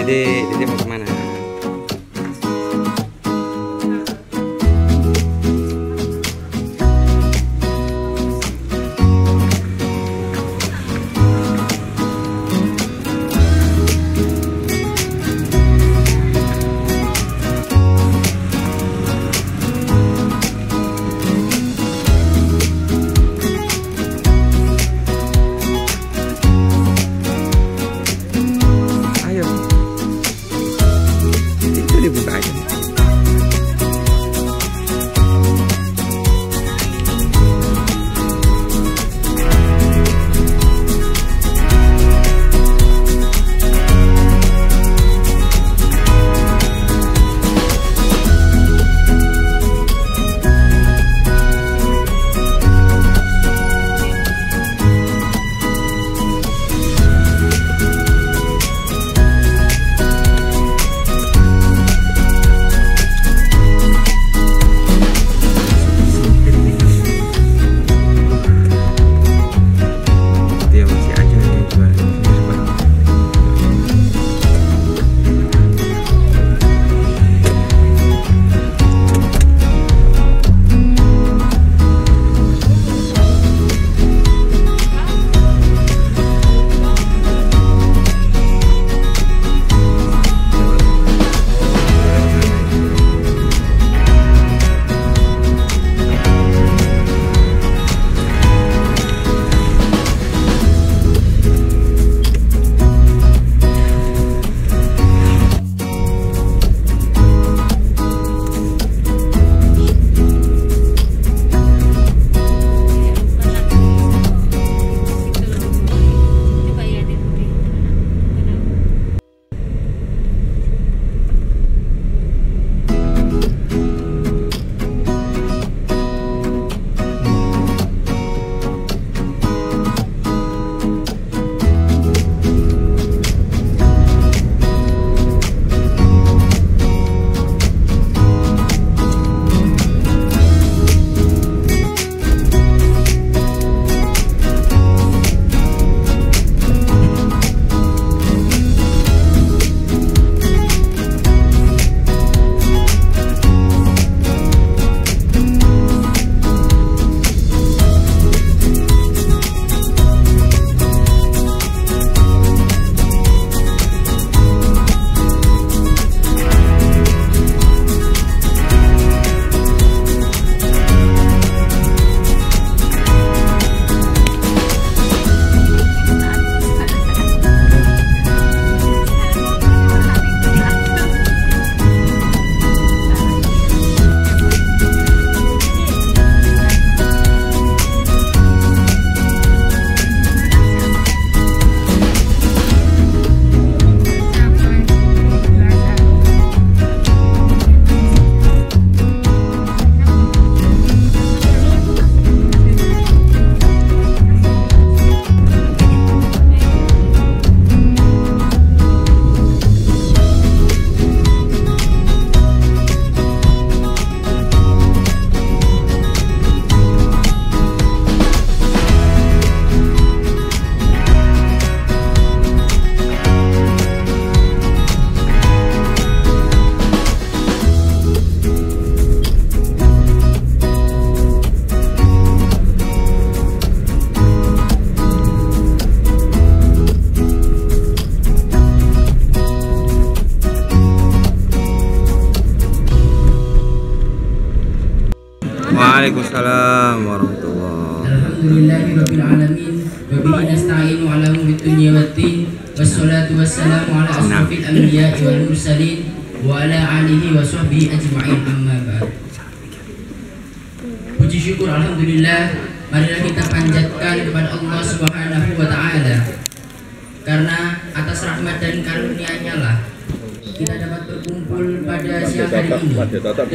Dede mau kemana? Dibuka aja. Waalaikumsalam warahmatullahi. Alhamdulillahirabbil alamin wa bihi nasta'inu ala umuri dunya waddin wassalatu wassalamu ala asrofil anbiya'i wal mursalin wa ala alihi wa sahbihi ajma'in amma ba'd. Puji syukur alhamdulillah, marilah kita panjatkan kepada Allah Subhanahu wa taala. Karena atas rahmat dan karunia-Nya lah kita dapat berkumpul pada siang hari ini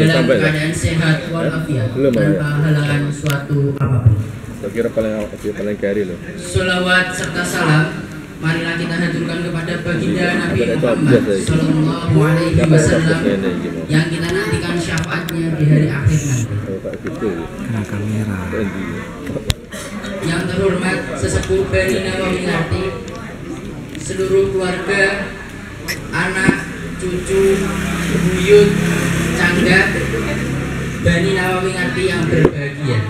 dalam keadaan sehat walafiat tanpa halangan suatu apapun. Kira paling carry loh. Salawat serta salam marilah kita haturkan kepada baginda Nabi Muhammad Sallallahu Alaihi Wasallam yang kita nantikan syafaatnya di hari akhir nanti. Yang terhormat sesepuh Bani Nawawiyati, seluruh keluarga, anak, cucu, buyut, canggat Bani Nawawi Ngarti yang berbahagia.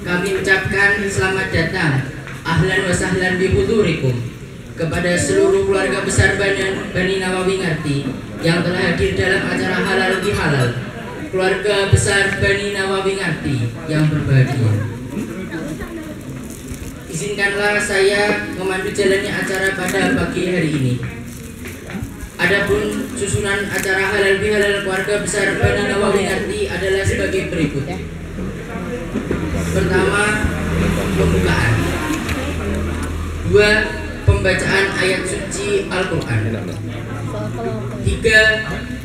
Kami ucapkan selamat datang, ahlan wa sahlan bihudurikum, kepada seluruh keluarga besar Bani Nawawi Ngarti yang telah hadir dalam acara halal bihalal, keluarga besar Bani Nawawi Ngarti yang berbahagia. Izinkanlah saya memandu jalannya acara pada pagi hari ini. Adapun susunan acara halal bihalal keluarga besar Bani Nawawi Ngarti adalah sebagai berikut. Pertama, pembukaan. 2, pembacaan ayat suci Al-Quran. 3,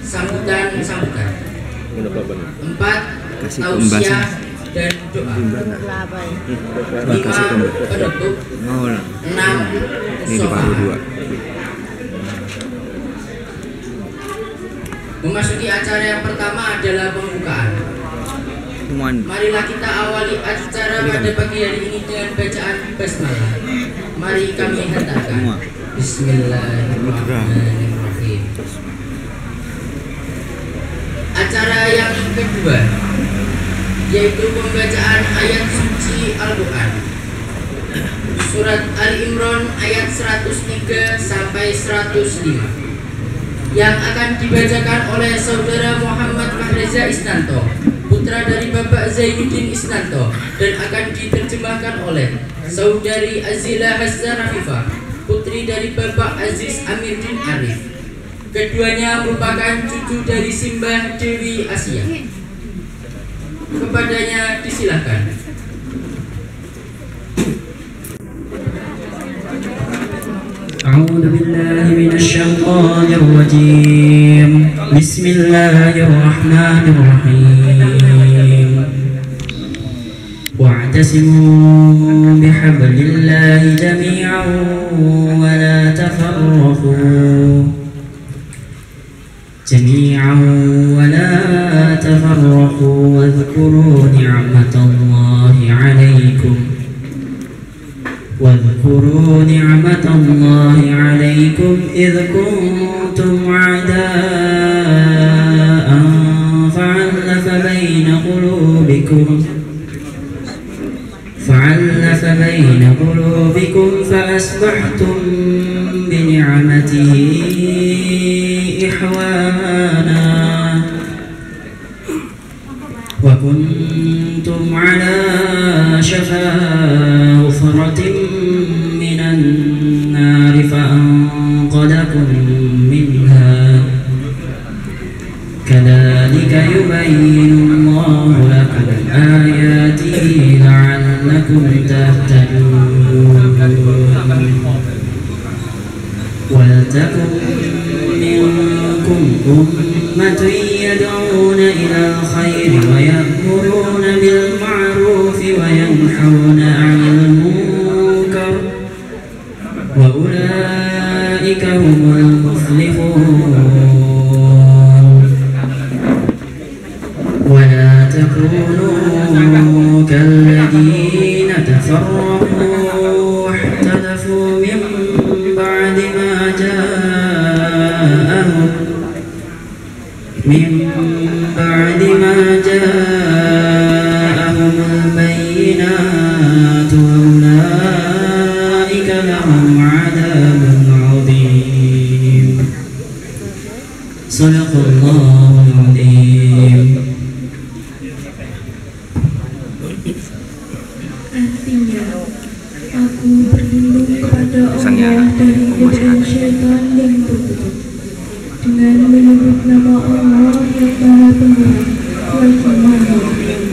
sambutan. 4, tausiah dan doa. 5, penutup. 6, sofa. Memasuki acara yang pertama adalah pembukaan. Marilah kita awali acara pada pagi hari ini dengan bacaan basmalah. Mari kami hantarkan. Bismillahirrahmanirrahim. Acara yang kedua yaitu pembacaan ayat suci Al-Quran. Surat Al-Imran ayat 103 sampai 105 yang akan dibacakan oleh Saudara Muhammad Mahreza Isnanto, putra dari Bapak Zainuddin Isnanto, dan akan diterjemahkan oleh Saudari Azila Hasza Rafifah, putri dari Bapak Aziz Amiruddin Arif. Keduanya merupakan cucu dari Simbah Dewi Asia. Kepadanya disilahkan. أعوذ بالله من الشيطان الرجيم بسم الله الرحمن الرحيم واعتصموا بحبل الله جميعا ولا تفرقوا واذكروا نعمة الله عليكم إذ كنتم أعداء فألف بين قلوبكم فأصبحتم بنعمته إخوانا وكنتم على شفا حفرة من النار فأنقذكم منها كذلك يبين الله لكم آياته لعلكم تهتدون ولتكن منكم أمة يدعون إلى الخير ويأمرون بالمعروف وينهون عن المنكر وأولئك هم المفلحون ولا تكونوا كالذين تفرقوا واختلفوا من بعد ما جاءهم البينات وأولئك لهم عذاب عظيم صدق الله العظيم. Artinya, aku berlindung kepada Allah dari godaan syaitan yang terkutuk dengan menyebut nama Allah yang Maha Pemurah lagi Maha Penyayang.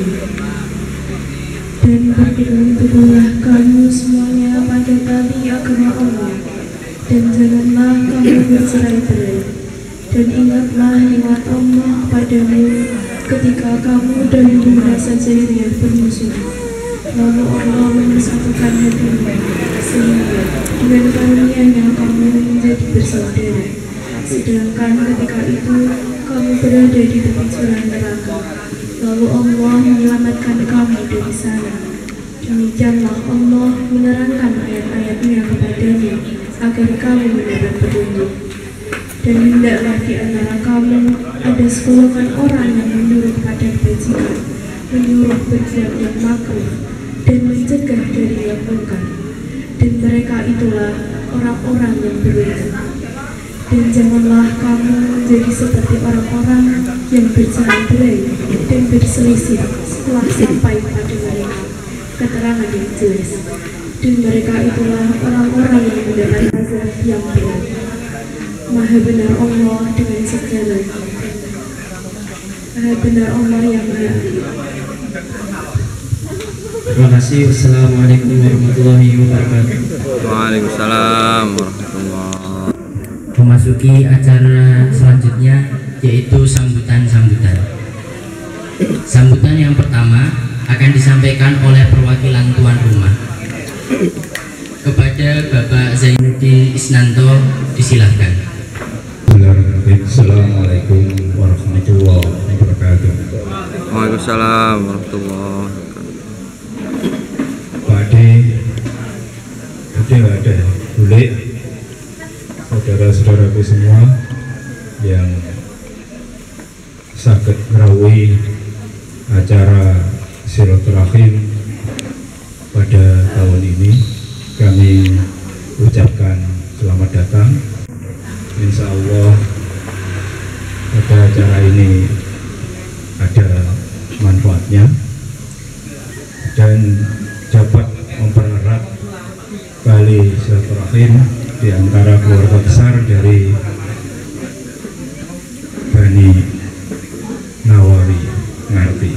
Dan berpegang teguhlah kamu semuanya pada tali agama Allah, dan janganlah kamu bercerai-berai. Dan ingatlah nikmat Allah padamu ketika kamu dahulu merasa jahiliyah bermusuhan. Lalu Allah mempersatukan hatimu, sehingga dengan karunia-Nya kamu menjadi bersaudara. Sedangkan ketika itu kamu berada di tepi jurang neraka, lalu Allah menyelamatkan kamu dari sana. Demikianlah Allah menerangkan ayat-ayat-Nya kepadanya agar kamu mendapat petunjuk. Dan hendaklah di antara kamu ada segolongan orang yang menurut pada kebajikan, menyuruh berbuat yang makruh, dan mencegah dari yang munkar. Dan mereka itulah orang-orang yang beruntung. Dan janganlah kamu menjadi seperti orang-orang yang bercerai-berai dan berselisih setelah sampai pada mereka keterangan yang jelas. Dan mereka itulah orang-orang yang mendapat azab yang berat. Maha benar Allah dengan segalanya. Maha benar Allah yang Maha. Terima kasih. Wassalamualaikum warahmatullahi wabarakatuh. Waalaikumsalam warahmatullahi. Memasuki acara selanjutnya yaitu sambutan-sambutan. Sambutan yang pertama akan disampaikan oleh perwakilan tuan rumah. Kepada Bapak Zainuddin Isnanto disilahkan. Assalamualaikum warahmatullahi wabarakatuh. Waalaikumsalam warahmatullahi wabarakatuh. Pak Ade, ada Bule, saudara-saudaraku semua yang saged ngrawuhi acara silaturahim pada tahun ini, kami ucapkan selamat datang. Insya Allah pada acara ini ada manfaatnya dan dapat mempererat tali silaturahim di antara keluarga besar dari Bani Nawawi Ngarti.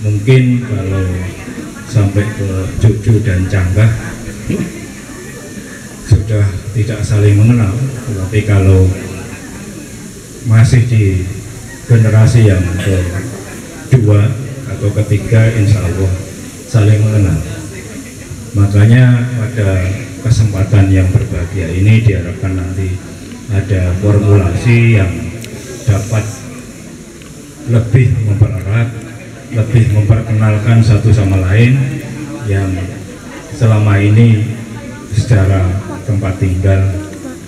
Mungkin kalau sampai ke cucu dan canggah sudah tidak saling mengenal, tetapi kalau masih di generasi yang kedua atau ketiga, insya Allah saling mengenal. Makanya pada kesempatan yang berbahagia ini diharapkan nanti ada formulasi yang dapat lebih mempererat, lebih memperkenalkan satu sama lain yang selama ini secara tempat tinggal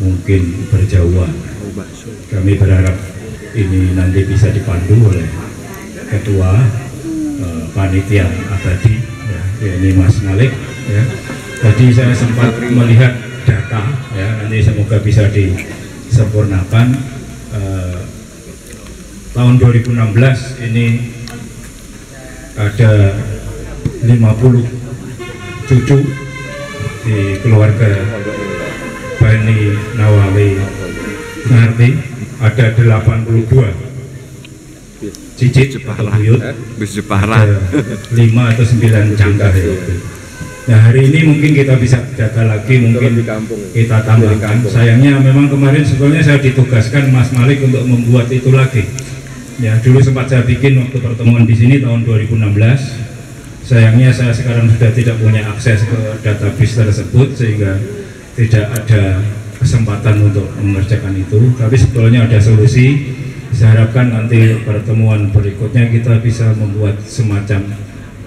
mungkin berjauhan. Kami berharap ini nanti bisa dipandu oleh ketua panitia abadi, ya, ini Mas Malik. Ya. Tadi saya sempat melihat data, ya, nanti semoga bisa disempurnakan. Tahun 2016 ini ada 50 cucu di keluarga Bani Nawawi Ngarti, ada 82 cicit atau buyut, ada 5 atau 9 canggah itu. Nah, hari ini mungkin kita bisa data lagi, mungkin kita tambahkan. Sayangnya memang kemarin sebetulnya saya ditugaskan Mas Malik untuk membuat itu lagi. Ya, dulu sempat saya bikin waktu pertemuan di sini tahun 2016. Sayangnya saya sekarang sudah tidak punya akses ke database tersebut sehingga tidak ada kesempatan untuk mengerjakan itu. Tapi sebetulnya ada solusi. Saya harapkan nanti pertemuan berikutnya kita bisa membuat semacam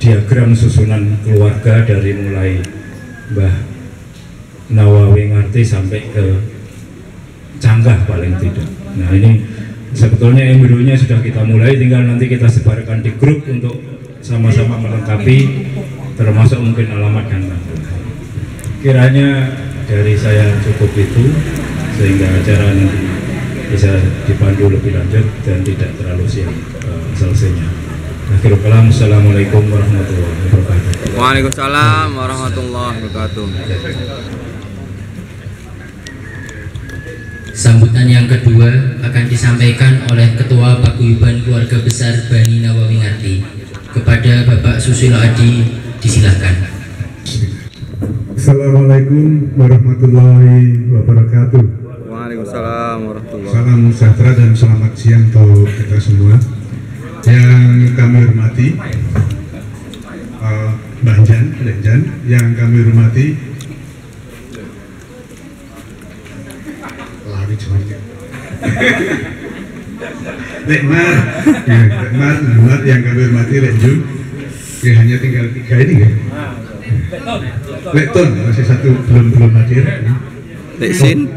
diagram susunan keluarga dari mulai Mbah Nawawi Ngarti sampai ke canggah paling tidak. Nah, ini sebetulnya embrionya sudah kita mulai, tinggal nanti kita sebarkan di grup untuk sama-sama melengkapi, termasuk mungkin alamat dan tanggal. Kiranya dari saya cukup itu sehingga acara nanti bisa dipandu lebih lanjut dan tidak terlalu siang selesainya. Akhirul kalam, assalamualaikum warahmatullahi wabarakatuh. Waalaikumsalam warahmatullahi wabarakatuh. Sambutan yang kedua akan disampaikan oleh Ketua Paguyuban Keluarga Besar Bani Nawawi Ngarti. Kepada Bapak Susilo Adi disilahkan. Assalamualaikum warahmatullahi wabarakatuh. Waalaikumsalam warahmatullahi. Salam sejahtera dan selamat siang untuk kita semua. Yang kami hormati Mbah Jan, yang kami hormati lari semuanya. Lekmar, ya, Lekmar yang kami hormati Renjun, ya, hanya tinggal 3 ini ya. Lekton masih satu belum hadir. Leksin,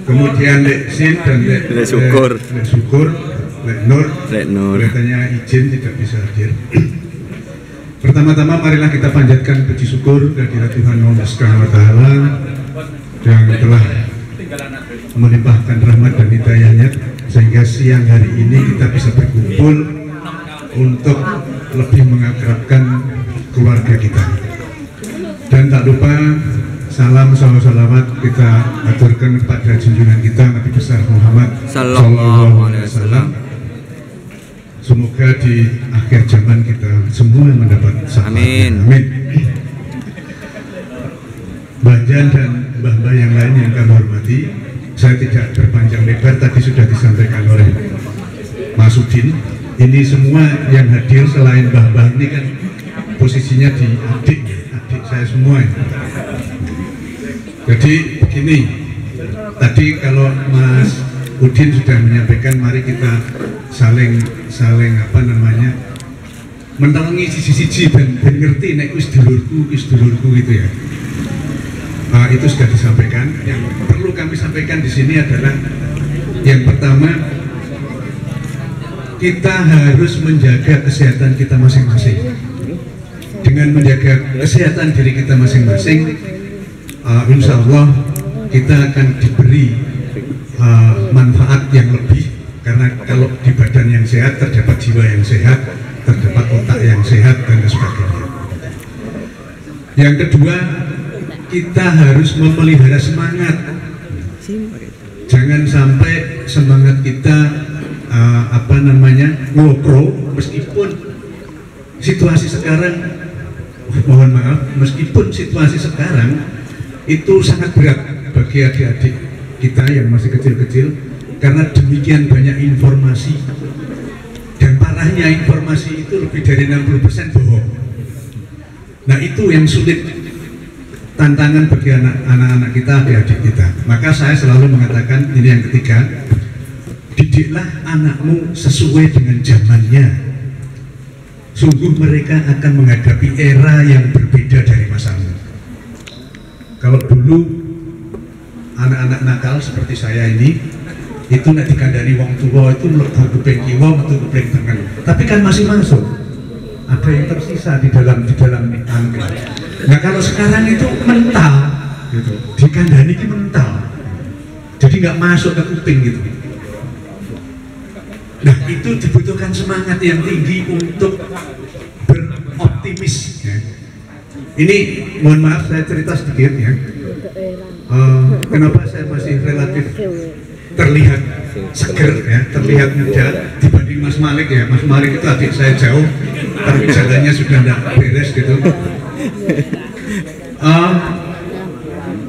Kemudian Lek Sin dan Lek Syukur. Lek Syukur, Lek Nur. Lek Nur. Katanya izin tidak bisa hadir. Pertama-tama marilah kita panjatkan puji syukur kehadirat Tuhan Allah Subhanahu wa taala yang telah melimpahkan rahmat dan hidayahnya sehingga siang hari ini kita bisa berkumpul untuk lebih mengakrabkan keluarga kita. Dan tak lupa salam salawat kita aturkan kepada junjungan kita Nabi besar Muhammad Sallallahu Alaihi Wasallam. Semoga di akhir zaman kita semua mendapat syafaat. Amin. Amin. Bajan dan mbah-mbah yang lain yang kami hormati, saya tidak berpanjang lebar, tadi sudah disampaikan oleh Mas Udin. Ini semua yang hadir selain mbah-mbah ini kan posisinya di adik saya semua. Jadi begini, tadi kalau Mas Udin sudah menyampaikan, mari kita saling apa namanya menerangi sisi-sisi dan ngerti nek wis dulurku gitu ya. Itu sudah disampaikan. Yang perlu kami sampaikan di sini adalah yang pertama, kita harus menjaga kesehatan kita masing-masing. Dengan menjaga kesehatan diri kita masing-masing, insya Allah kita akan diberi manfaat yang lebih, karena kalau di badan yang sehat terdapat jiwa yang sehat, terdapat otak yang sehat dan sebagainya. Yang kedua, kita harus memelihara semangat. Jangan sampai semangat kita ngopro, meskipun situasi sekarang, mohon maaf, meskipun situasi sekarang itu sangat berat bagi adik-adik kita yang masih kecil-kecil, karena demikian banyak informasi, dan parahnya informasi itu lebih dari 60% bohong. Nah, itu yang sulit, tantangan bagi anak-anak kita, adik-adik kita. Maka saya selalu mengatakan, ini yang ketiga, didiklah anakmu sesuai dengan zamannya. Sungguh mereka akan menghadapi era yang berbeda dari masamu. Kalau dulu anak-anak nakal seperti saya ini, itu nek dikandani wong tua itu mlebu kuping kiwa, metu kuping tengen. Tapi kan masih masuk. Ada yang tersisa di dalam angka. Nah, kalau sekarang itu mental gitu. Dikandani itu mental. Jadi nggak masuk ke kuping gitu. Nah, itu dibutuhkan semangat yang tinggi untuk beroptimis ya. Ini mohon maaf saya cerita sedikit ya. Kenapa saya masih relatif terlihat seger ya, terlihat muda dibanding Mas Malik ya. Mas Malik itu adik saya jauh, tapi jalannya sudah tidak beres gitu.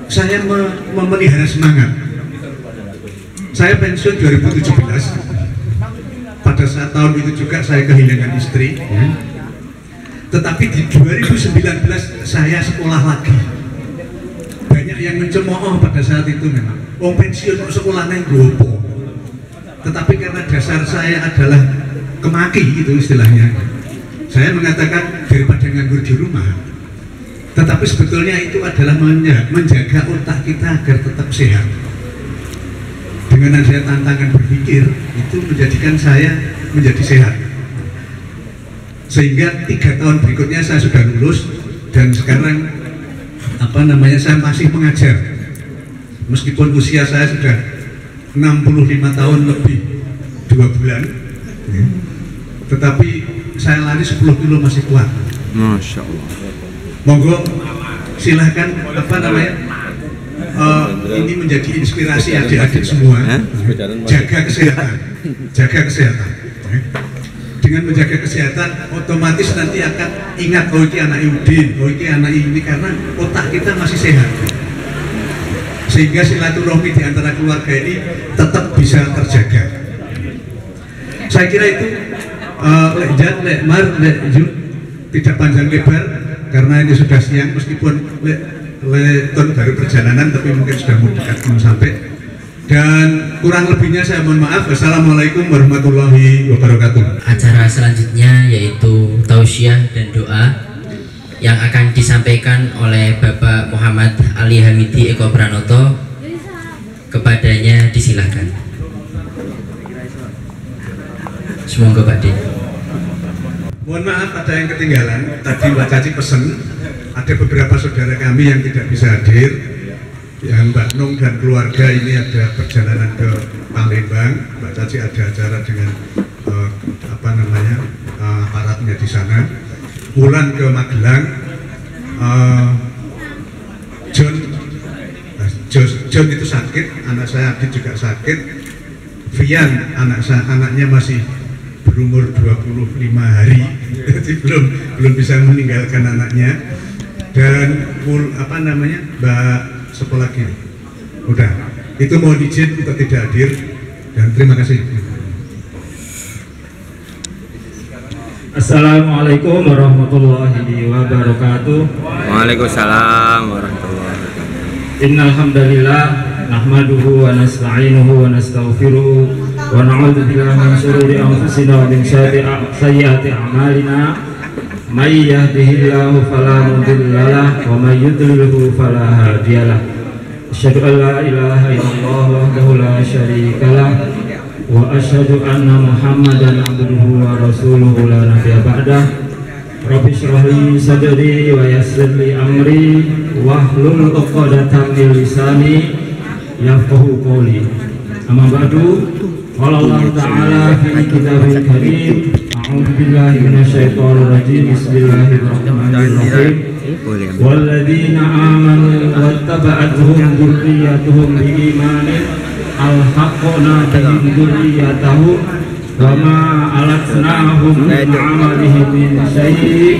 Saya memelihara semangat. Saya pensiun 2017. Pada saat tahun itu juga saya kehilangan istri ya. Tetapi di 2019 saya sekolah lagi. Banyak yang mencemooh pada saat itu memang. Pensiun sekolah neng gopo. Tetapi karena dasar saya adalah kemaki itu istilahnya, saya mengatakan daripada nganggur di rumah. Tetapi sebetulnya itu adalah menjaga otak kita agar tetap sehat. Dengan adanya tantangan berpikir itu menjadikan saya menjadi sehat. Sehingga 3 tahun berikutnya saya sudah lulus dan sekarang saya masih mengajar. Meskipun usia saya sudah 65 tahun lebih 2 bulan, tetapi saya lari 10 kilo masih kuat. Masya Allah. Monggo silahkan ini menjadi inspirasi adik-adik semua. Jaga kesehatan. Dengan menjaga kesehatan, otomatis nanti akan ingat, oh ini anak Udin, oh ini anak ini, karena otak kita masih sehat. Sehingga silaturahmi di antara keluarga ini tetap bisa terjaga. Saya kira itu Lek Jan, Lek Mar, Lek Jun, tidak panjang lebar karena ini sudah siang, meskipun Lek Ton baru perjalanan tapi mungkin sudah mau dekat sampai. Dan kurang lebihnya saya mohon maaf. Wassalamualaikum warahmatullahi wabarakatuh. Acara selanjutnya yaitu tausiah dan doa yang akan disampaikan oleh Ali Hamidi Eko Pranoto, kepadanya disilakan. Semoga Pak D. Mohon maaf ada yang ketinggalan. Tadi Mbak Caci pesen, ada beberapa saudara kami yang tidak bisa hadir. Yang Mbak Nung dan keluarga ini ada perjalanan ke Palembang. Mbak Caci ada acara dengan aparatnya di sana. Wulan ke Magelang. John itu sakit, anak saya Adit juga sakit. Vian anaknya masih berumur 25 hari, jadi belum bisa meninggalkan anaknya. Dan Mbak siapa lagi? Udah, itu mohon izin untuk tidak hadir dan terima kasih. Assalamualaikum warahmatullahi wabarakatuh. Waalaikumsalam warahmatullahi wabarakatuh. Innal hamdalillah nahmaduhu wa nasta'inuhu wa nastaghfiruh wa na'udzu billahi min shururi anfusina wa min sayyiati a'malina. May yahdihillahu fala mudhillalah wa may yudlilhu fala hadiyalah. Asyhadu an la ilaha illallah wahdahu la syarikalah wa asyhadu anna Muhammadan abduhu wa rasuluhu la nabiyya ba'dah. Rabbi shrah li sadri wa yassir li amri wahlul 'uqdatam min lisani yafqahu qawli. Amma ba'du, qala Allah ta'ala fi kitabil karim, a'udzu billahi minasyaitonir rajim. Bismillahirrahmanirrahim. Walladzina amanu wattaba'atuhum dzurriyyatuhum biimanin alhaqna bihim dzurriyyatahum wa ma alatnahum min amalihim min syai',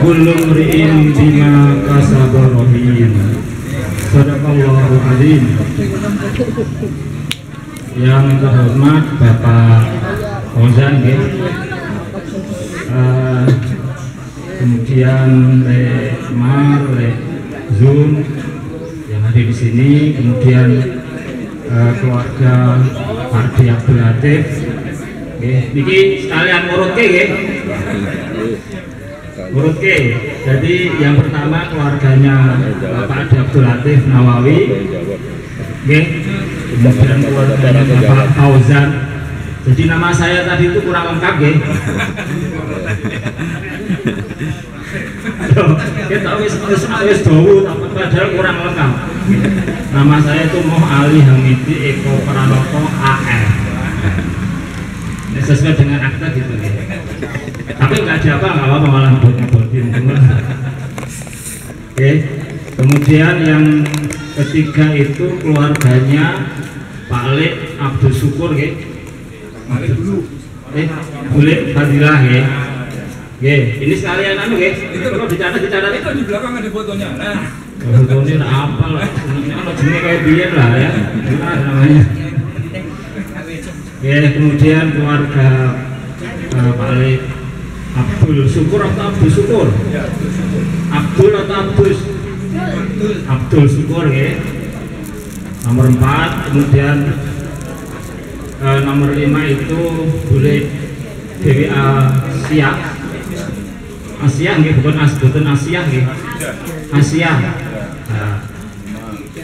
kullu imri'in bima kasaba rahin. Shadaqallahu adzim. Yang terhormat Bapak Fauzan, kemudian Mar, Zoom yang hadir di sini, kemudian keluarga Pak D Abdul Latif. Niki sekalian ngurutke nggih. Ngurutke. Jadi yang pertama keluarganya Bapak D Abdul Latif Nawawi. Nggih. Kemudian keluarganya Bapak Fauzan. Jadi nama saya tadi itu kurang lengkap nggih. Kita wis dawu tapi padahal kurang lengkap. Nama saya itu Moh Ali Hamidi Eko Pranoto AR. Sesuai dengan akta gitu ya. Tapi nggak ada nggak apa-apa, malah buat-buatin semua. Oke. Kemudian yang ketiga itu keluarganya Pak Lek Abdul Syukur ya. Boleh Fadilah ya. Ini sekalian anu ya. Kalau dicatat itu di belakang ada fotonya. Nah, fotonya apa lah? Kalau jenis kayak biar lah ya. Namanya. Ya, kemudian keluarga Pak Lek Abdul Syukur atau Abdul Syukur? Abdul atau Abdus? Abdul Syukur ya. Nomor 4, kemudian nomor 5 itu boleh Dewi Asia. Asia nggih, bukan Asia nggih. Asia. Nah,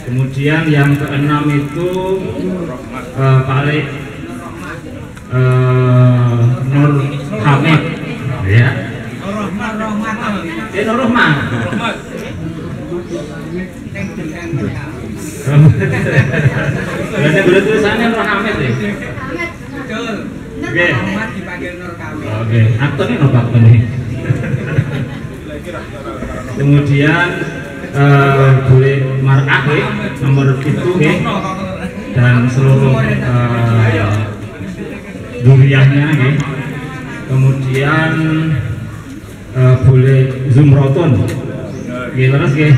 kemudian yang ke-6 itu Pak Lek Nur Hamid ya. Nur Rahman. Berarti tulisannya Nur Hamid ya. Betul. Oke. Oke, aktornya Nur Hamid nih. Kemudian boleh mar'ah ya, nomor itu ya. Dan seluruh duriannya ya. Kemudian boleh Zumrotun ya, terus ya.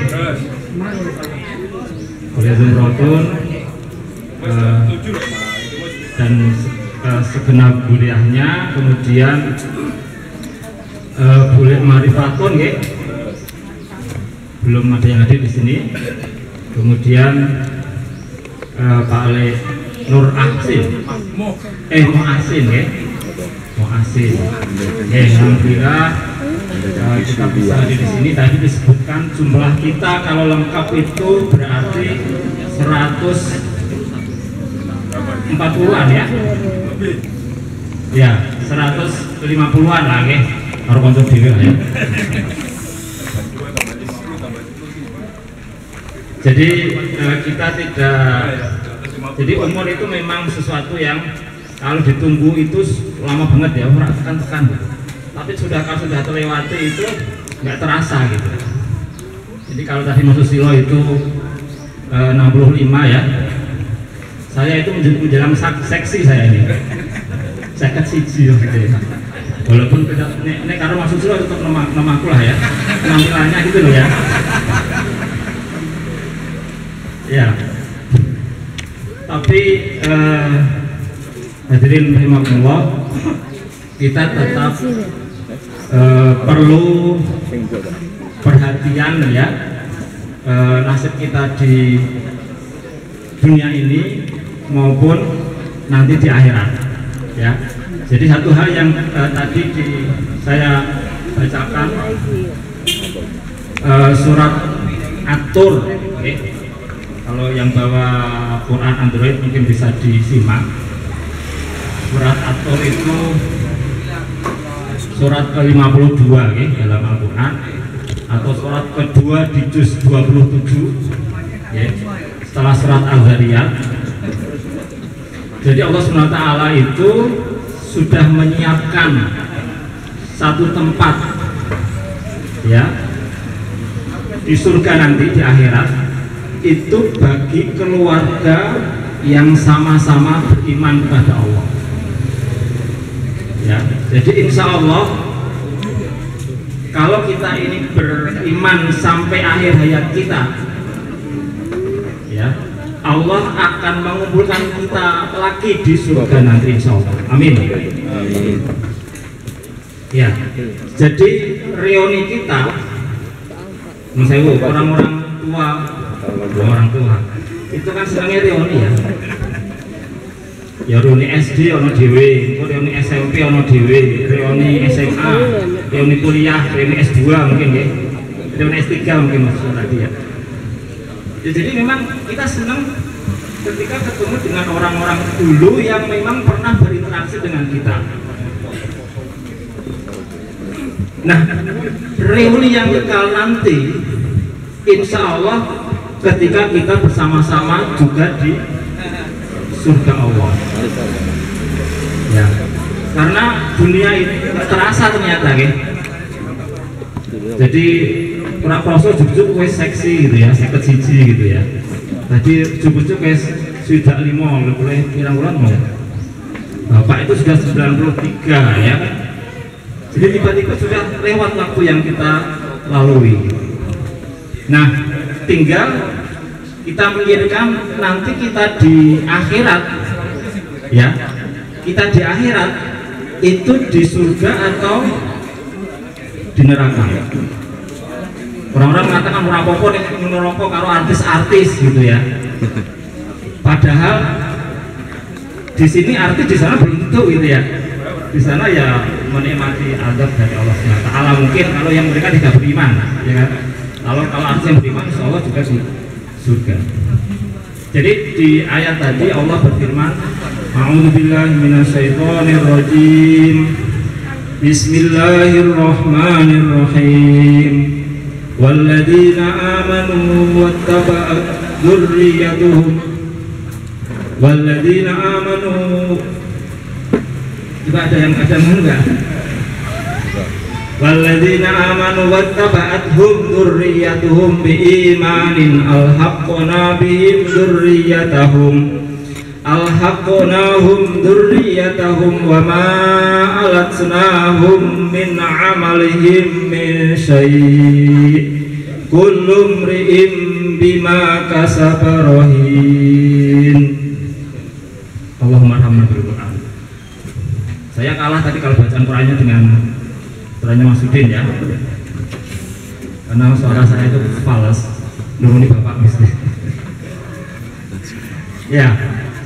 Boleh Zumrotun dan segenap duriannya. Kemudian boleh Marifatun ya. Belum ada yang hadir di sini. Kemudian Pak Le Nur Asin, Muhasin ya, Muhasin. Alhamdulillah kita bisa hadir di sini. Tadi disebutkan jumlah kita kalau lengkap itu berarti 140-an ya. Ya, 150-an lah nggih. Karo kanca dhewe ya. Jadi kita tidak, jadi umur itu memang sesuatu yang kalau ditunggu itu lama banget ya, ora tekan-tekan gitu. Tapi kalau sudah terlewati itu nggak terasa gitu. Jadi kalau tadi Mas Susilo itu 65 ya, saya itu menjelang seksi saya ini, saya siji gitu ya. Walaupun ini karena Mas Susilo tetap namaku lah ya, penampilannya gitu loh ya. Ya, tapi hadirin rahimakumullah, kita tetap perlu perhatian ya, nasib kita di dunia ini maupun nanti di akhirat ya. Jadi satu hal yang tadi saya bacakan surat At-Tur, okay. Kalau yang bawa Quran Android mungkin bisa disimak. Surat At-Tur itu surat ke-52 okay, dalam Al-Quran, atau surat kedua di juz 27 okay, setelah surat Al-Zariyat. Jadi Allah SWT itu sudah menyiapkan satu tempat ya di surga nanti di akhirat, itu bagi keluarga yang sama-sama beriman kepada Allah ya. Jadi insya Allah kalau kita ini beriman sampai akhir hayat kita ya, Allah akan mengumpulkan kita lagi di surga nanti insya Allah. Amin. Ya, jadi reuni kita, orang-orang tua itu kan senangnya reuni ya. Ya reuni SD ono dhewe, reuni SMP ono dhewe, reuni SMA, reuni kuliah, reuni S2 mungkin ya. Reuni S3 mungkin maksudnya tadi ya. Jadi memang kita senang ketika ketemu dengan orang-orang dulu yang memang pernah berinteraksi dengan kita. Nah, reuni yang kekal nanti insya Allah ketika kita bersama-sama juga di surga Allah ya, karena dunia ini terasa ternyata ya. Jadi kurang kroso jujuk wes seksi gitu ya, seket siji gitu ya. Tadi jujuk wes sudah 5 boleh pirang-pirang mau. Bapak itu sudah 93 ya. Jadi tiba-tiba sudah lewat waktu yang kita lalui. Nah, tinggal kita mikirkan nanti kita di akhirat ya, kita di akhirat itu di surga atau di neraka. Orang-orang mengatakan merampok nih ngerokok karo artis-artis gitu ya. Padahal di sini artis, di sana belum tentu gitu ya. Di sana ya menikmati azab dari Allah SWT. Mungkin kalau yang mereka tidak beriman, ya kan? Kalau artis yang beriman, insya Allah juga di surga. Jadi di ayat tadi Allah berfirman, A'udzubillahi minasyaitonirrajim. Bismillahirrahmanirrahim. Walladzina amanu wattaba'at dzurriyyatuhum. Walladzina amanu. Coba ada yang enggak? Walladzina amanu wattaba'athum dzurriyyatuhum biimanin alhaqqna bihim dzurriyyatahum wa ma alatnahum min amalihim min syai' kullu imri'in bima kasaba rahin. Allahumma arhamna bil Qur'an. Saya kalah tadi kalau bacaan Qur'annya dengan suaranya Mas Udin ya, karena suara saya itu fals, nuruni bapak mesti. Ya,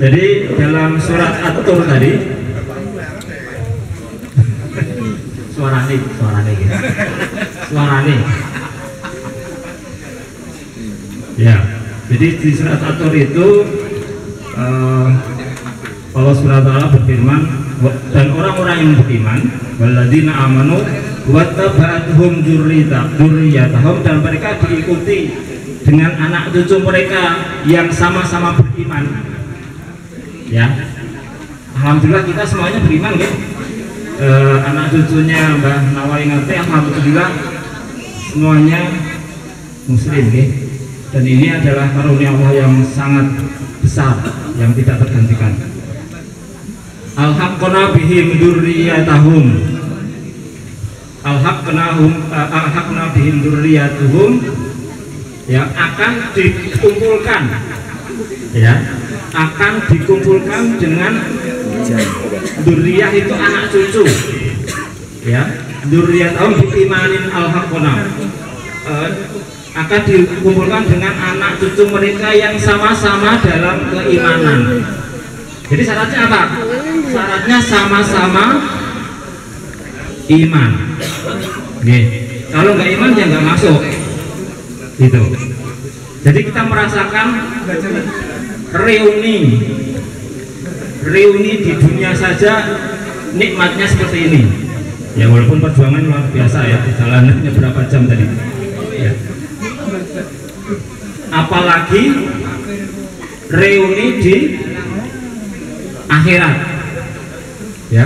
jadi dalam surat At-Tur tadi, suarane gitu. Suarane. Ya, jadi di surat At-Tur itu Allah SWT berfirman, dan orang-orang yang beriman, walladzina amanu wattaba'atuhum dzurriyyatahum, dan mereka diikuti dengan anak cucu mereka yang sama-sama beriman. Ya, alhamdulillah kita semuanya beriman, ya. Anak cucunya Mbah Nawai Ngate, alhamdulillah semuanya muslim, ya. Dan ini adalah karunia Allah yang sangat besar yang tidak tergantikan. Alhaqna bihim dzurriyyatahum, alhaqna bihim dzurriyyatuhum, ya, akan dikumpulkan, ya, akan dikumpulkan dengan dzurriyyah itu anak cucu, ya, dzurriyyatahum biimanin alhaqna, akan dikumpulkan dengan anak cucu mereka yang sama-sama dalam keimanan. Jadi syaratnya apa? Syaratnya sama-sama iman. Nih, kalau nggak iman ya nggak masuk. Gitu. Jadi kita merasakan reuni di dunia saja nikmatnya seperti ini. Ya, walaupun perjuangan luar biasa, ya, jalannya berapa jam tadi. Ya. Apalagi reuni di akhirat, ya.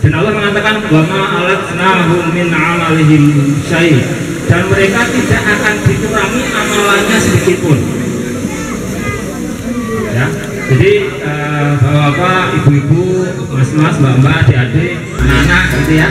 Dan Allah mengatakan wa ma alatnahum min amalihim syai', dan mereka tidak akan dikurangi amalannya sedikitpun, ya. Jadi bapak-bapak, ibu-ibu, mas-mas, mbak-mbak, adik-adik, anak-anak gitu, ya,